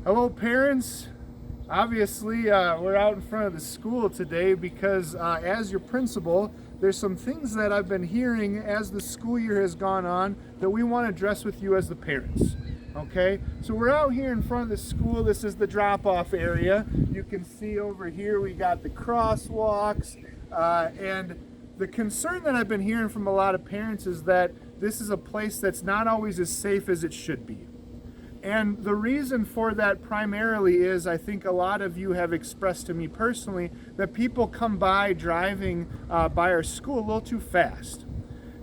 Hello, parents. Obviously, we're out in front of the school today because as your principal, there's some things that I've been hearing as the school year has gone on that we want to address with you as the parents. Okay, so we're out here in front of the school. This is the drop-off area. You can see over here we got the crosswalks, and the concern that I've been hearing from a lot of parents is that this is a place that's not always as safe as it should be. And the reason for that primarily is I think a lot of you have expressed to me personally that people come by driving by our school a little too fast.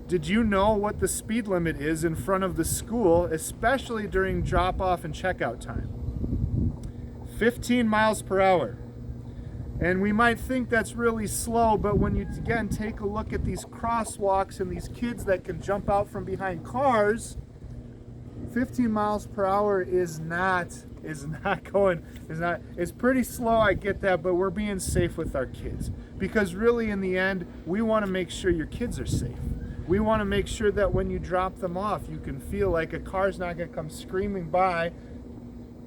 Did you know what the speed limit is in front of the school, especially during drop-off and checkout time? 15 miles per hour. And we might think that's really slow, but when you again take a look at these crosswalks and these kids that can jump out from behind cars, 15 miles per hour is it's pretty slow, I get that, but we're being safe with our kids. Because really in the end, we want to make sure your kids are safe. We want to make sure that when you drop them off, you can feel like a car's not going to come screaming by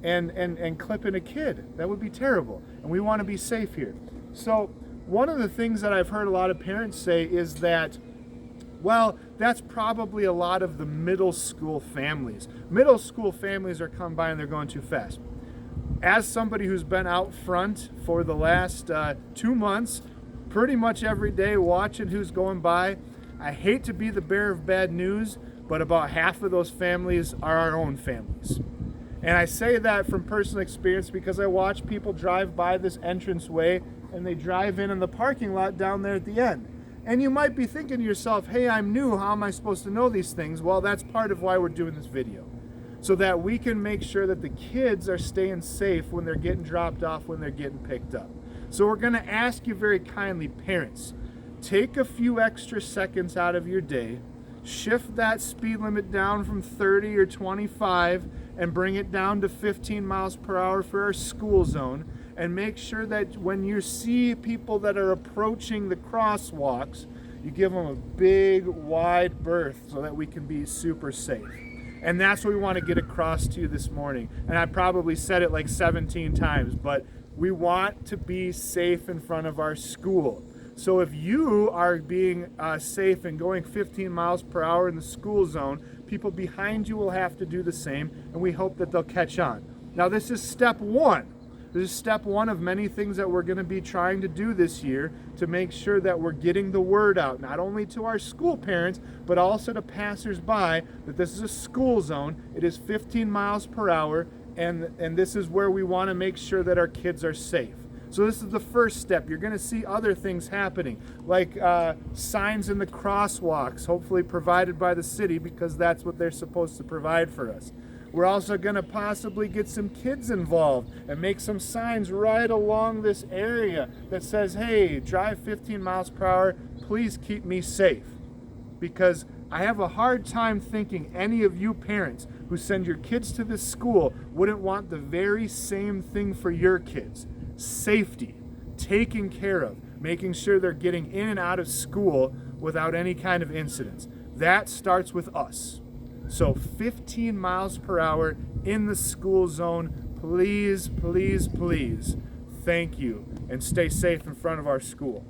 and clipping a kid. That would be terrible. And we want to be safe here. So one of the things that I've heard a lot of parents say is that, well, that's probably a lot of the middle school families. Middle school families are coming by and they're going too fast. As somebody who's been out front for the last 2 months, pretty much every day watching who's going by, I hate to be the bearer of bad news, but about half of those families are our own families. And I say that from personal experience because I watch people drive by this entranceway and they drive in the parking lot down there at the end. And you might be thinking to yourself, hey, I'm new, how am I supposed to know these things? Well, that's part of why we're doing this video. So that we can make sure that the kids are staying safe when they're getting dropped off, when they're getting picked up. So we're gonna ask you very kindly, parents, take a few extra seconds out of your day, shift that speed limit down from 30 or 25 and bring it down to 15 miles per hour for our school zone. And make sure that when you see people that are approaching the crosswalks, you give them a big, wide berth so that we can be super safe. And that's what we want to get across to you this morning. And I probably said it like 17 times, but we want to be safe in front of our school. So if you are being safe and going 15 miles per hour in the school zone, people behind you will have to do the same, and we hope that they'll catch on. Now this is step one. This is step one of many things that we're going to be trying to do this year to make sure that we're getting the word out, not only to our school parents, but also to passersby that this is a school zone. It is 15 miles per hour, and this is where we want to make sure that our kids are safe. So this is the first step. You're going to see other things happening, like signs in the crosswalks, hopefully provided by the city because that's what they're supposed to provide for us. We're also going to possibly get some kids involved and make some signs right along this area that says, hey, drive 15 miles per hour, please keep me safe. Because I have a hard time thinking any of you parents who send your kids to this school wouldn't want the very same thing for your kids. Safety, taken care of, making sure they're getting in and out of school without any kind of incidents. That starts with us. So 15 miles per hour in the school zone, please, please, please. Thank you, and stay safe in front of our school.